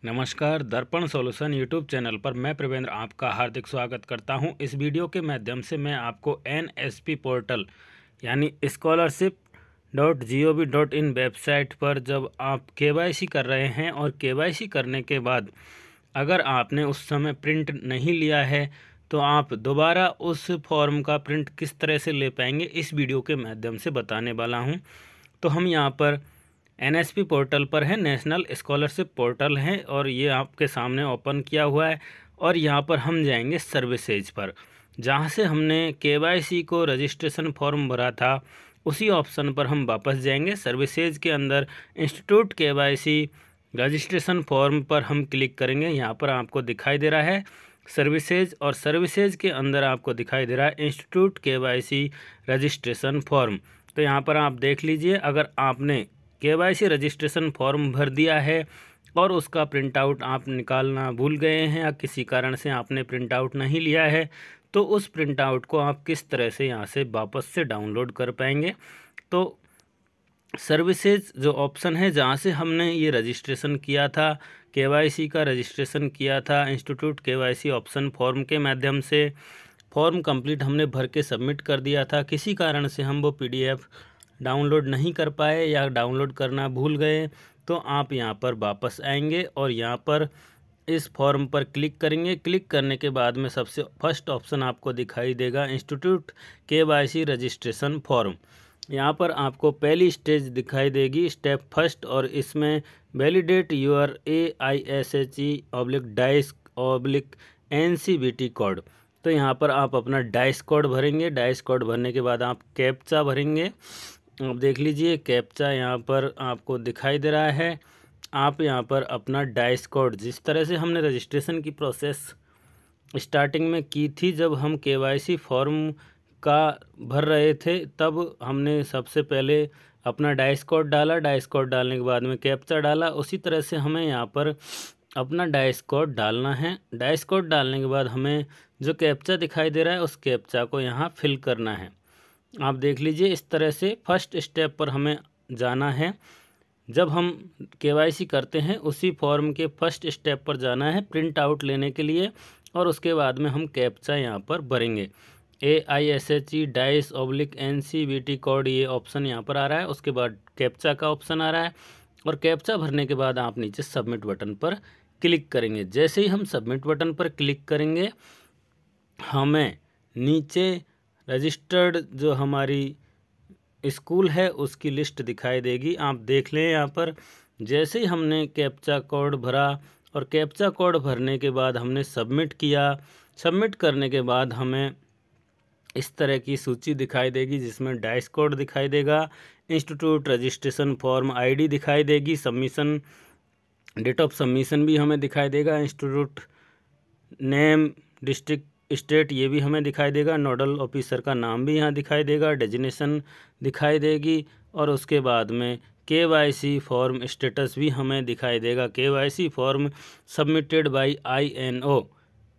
नमस्कार, दर्पण solution YouTube channel पर मैं प्रवेंद्र आपका हार्दिक स्वागत करता हूं। इस वीडियो के माध्यम से मैं आपको एनएसपी पोर्टल यानी scholarship.gov.in वेबसाइट पर जब आप केवाईसी कर रहे हैं और केवाईसी करने के बाद अगर आपने उस समय प्रिंट नहीं लिया है तो आप दोबारा उस फॉर्म का प्रिंट किस तरह से ले पाएंगे, इस वीडियो के माध्यम से बताने वाला हूं। तो हम यहाँ पर एनएसपी पोर्टल पर है, नेशनल स्कॉलरशिप पोर्टल है और ये आपके सामने ओपन किया हुआ है। और यहाँ पर हम जाएंगे सर्विसेज पर, जहाँ से हमने केवाईसी को रजिस्ट्रेशन फॉर्म भरा था उसी ऑप्शन पर हम वापस जाएंगे। सर्विसेज के अंदर इंस्टीट्यूट केवाईसी रजिस्ट्रेशन फॉर्म पर हम क्लिक करेंगे। यहाँ पर आपको दिखाई दे रहा है सर्विसेज, और सर्विसेज के अंदर आपको दिखाई दे रहा है इंस्टीट्यूट केवाईसी रजिस्ट्रेशन फॉर्म। तो यहाँ पर आप देख लीजिए, अगर आपने केवाईसी रजिस्ट्रेशन फॉर्म भर दिया है और उसका प्रिंट आउट आप निकालना भूल गए हैं या किसी कारण से आपने प्रिंट आउट नहीं लिया है, तो उस प्रिंट आउट को आप किस तरह से यहाँ से वापस से डाउनलोड कर पाएंगे। तो सर्विसेज जो ऑप्शन है, जहाँ से हमने ये रजिस्ट्रेशन किया था, केवाईसी का रजिस्ट्रेशन किया था इंस्टीट्यूट केवाईसी ऑप्शन फॉर्म के माध्यम से, फॉर्म कंप्लीट हमने भर के सबमिट कर दिया था, किसी कारण से हम वो पीडीएफ डाउनलोड नहीं कर पाए या डाउनलोड करना भूल गए, तो आप यहाँ पर वापस आएंगे और यहाँ पर इस फॉर्म पर क्लिक करेंगे। क्लिक करने के बाद में सबसे फर्स्ट ऑप्शन आपको दिखाई देगा इंस्टीट्यूट केवाईसी रजिस्ट्रेशन फॉर्म। यहाँ पर आपको पहली स्टेज दिखाई देगी, स्टेप फर्स्ट, और इसमें वैलिडेट योर AISHE/DICE/NCVT कोड। तो यहाँ पर आप अपना डाइस कोड भरेंगे। डाइस कोड भरने के बाद आप कैप्चा भरेंगे। आप देख लीजिए कैप्चा यहाँ पर आपको दिखाई दे रहा है। आप यहाँ पर अपना डाइस कोड, जिस तरह से हमने रजिस्ट्रेशन की प्रोसेस स्टार्टिंग में की थी, जब हम केवाईसी फॉर्म का भर रहे थे, तब हमने सबसे पहले अपना डाइस कोड डाला। डाइस कोड डालने के बाद में कैप्चा डाला। उसी तरह से हमें यहाँ पर अपना डाइस कोड डालना है। डाइस कोड डालने के बाद हमें जो कैप्चा दिखाई दे रहा है उस कैप्चा को यहाँ फिल करना है। आप देख लीजिए, इस तरह से फर्स्ट स्टेप पर हमें जाना है। जब हम केवाईसी करते हैं उसी फॉर्म के फर्स्ट स्टेप पर जाना है प्रिंट आउट लेने के लिए, और उसके बाद में हम कैप्चा यहाँ पर भरेंगे। AISHE/DICE/NCVT कोड, ये ऑप्शन यहाँ पर आ रहा है। उसके बाद कैप्चा का ऑप्शन आ रहा है और कैप्चा भरने के बाद आप नीचे सबमिट बटन पर क्लिक करेंगे। जैसे ही हम सबमिट बटन पर क्लिक करेंगे, हमें नीचे रजिस्टर्ड जो हमारी स्कूल है उसकी लिस्ट दिखाई देगी। आप देख लें यहाँ पर, जैसे ही हमने कैप्चा कोड भरा और कैप्चा कोड भरने के बाद हमने सबमिट किया, सबमिट करने के बाद हमें इस तरह की सूची दिखाई देगी, जिसमें डाइस कोड दिखाई देगा, इंस्टीट्यूट रजिस्ट्रेशन फॉर्म आईडी दिखाई देगी, सबमिशन डेट ऑफ सबमिशन भी हमें दिखाई देगा, इंस्टीट्यूट नेम, डिस्ट्रिक्ट, स्टेट, ये भी हमें दिखाई देगा, नोडल ऑफिसर का नाम भी यहाँ दिखाई देगा, डेजिग्नेशन दिखाई देगी, और उसके बाद में केवाईसी फॉर्म स्टेटस भी हमें दिखाई देगा। KYC form submitted by INO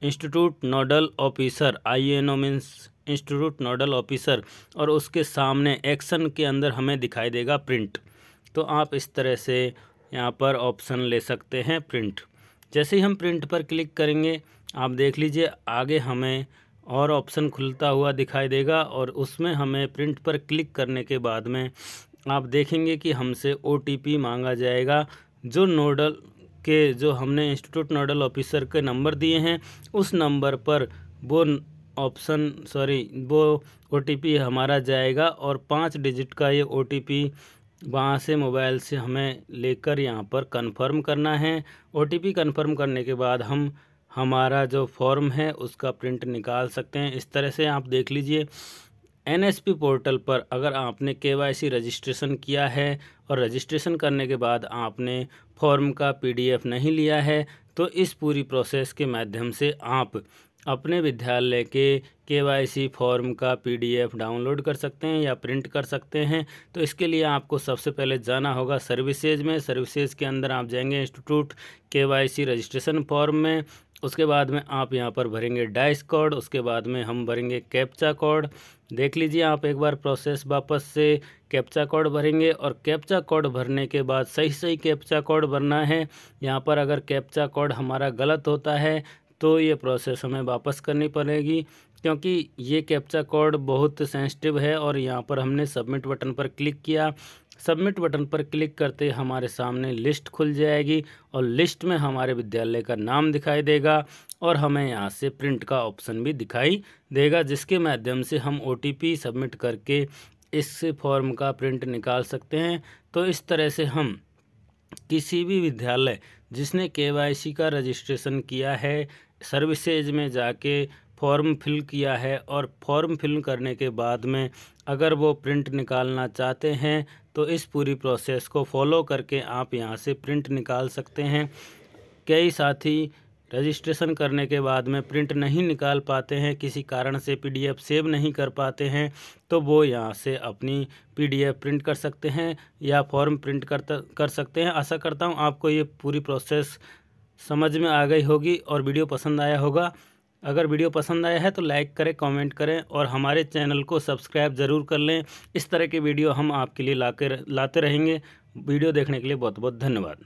institute nodal officer, INO means institute nodal officer, और उसके सामने एक्शन के अंदर हमें दिखाई देगा प्रिंट। तो आप इस तरह से यहाँ पर ऑप्शन ले सकते हैं प्रिंट। जैसे ही हम प्रिंट पर क्लिक करेंगे, आप देख लीजिए आगे हमें और ऑप्शन खुलता हुआ दिखाई देगा, और उसमें हमें प्रिंट पर क्लिक करने के बाद में आप देखेंगे कि हमसे OTP मांगा जाएगा। जो नोडल के, जो हमने इंस्टीट्यूट नोडल ऑफिसर के नंबर दिए हैं, उस नंबर पर वो OTP हमारा जाएगा, और 5 डिजिट का ये OTP वहाँ से मोबाइल से हमें लेकर यहाँ पर कंफर्म करना है। OTP कंफर्म करने के बाद हम हमारा जो फॉर्म है उसका प्रिंट निकाल सकते हैं। इस तरह से आप देख लीजिए, एनएसपी पोर्टल पर अगर आपने केवाईसी रजिस्ट्रेशन किया है और रजिस्ट्रेशन करने के बाद आपने फॉर्म का PDF नहीं लिया है, तो इस पूरी प्रोसेस के माध्यम से आप अपने विद्यालय के केवाईसी फॉर्म का PDF डाउनलोड कर सकते हैं या प्रिंट कर सकते हैं। तो इसके लिए आपको सबसे पहले जाना होगा सर्विसेज में। सर्विसेज के अंदर आप जाएंगे इंस्टीट्यूट केवाईसी रजिस्ट्रेशन फॉर्म में, उसके बाद में आप यहाँ पर भरेंगे डाइस कोड, उसके बाद में हम भरेंगे कैप्चा कोड। देख लीजिए आप एक बार प्रोसेस, वापस से कैप्चा कोड भरेंगे और कैप्चा कोड भरने के बाद सही कैप्चा कोड भरना है। यहाँ पर अगर कैप्चा कोड हमारा गलत होता है तो ये प्रोसेस हमें वापस करनी पड़ेगी, क्योंकि ये कैप्चा कोड बहुत सेंसिटिव है। और यहाँ पर हमने सबमिट बटन पर क्लिक किया। सबमिट बटन पर क्लिक करते हमारे सामने लिस्ट खुल जाएगी और लिस्ट में हमारे विद्यालय का नाम दिखाई देगा और हमें यहाँ से प्रिंट का ऑप्शन भी दिखाई देगा, जिसके माध्यम से हम OTP सबमिट करके इस फॉर्म का प्रिंट निकाल सकते हैं। तो इस तरह से हम किसी भी विद्यालय जिसने KYC का रजिस्ट्रेशन किया है, सर्विसेज में जाके फॉर्म फिल किया है और फॉर्म फिल करने के बाद में अगर वो प्रिंट निकालना चाहते हैं तो इस पूरी प्रोसेस को फॉलो करके आप यहाँ से प्रिंट निकाल सकते हैं। कई साथी रजिस्ट्रेशन करने के बाद में प्रिंट नहीं निकाल पाते हैं, किसी कारण से PDF सेव नहीं कर पाते हैं, तो वो यहाँ से अपनी PDF प्रिंट कर सकते हैं या फॉर्म प्रिंट कर सकते हैं। आशा करता हूँ आपको ये पूरी प्रोसेस समझ में आ गई होगी और वीडियो पसंद आया होगा। अगर वीडियो पसंद आया है तो लाइक करें, कमेंट करें और हमारे चैनल को सब्सक्राइब ज़रूर कर लें। इस तरह के वीडियो हम आपके लिए लाते रहेंगे। वीडियो देखने के लिए बहुत बहुत धन्यवाद।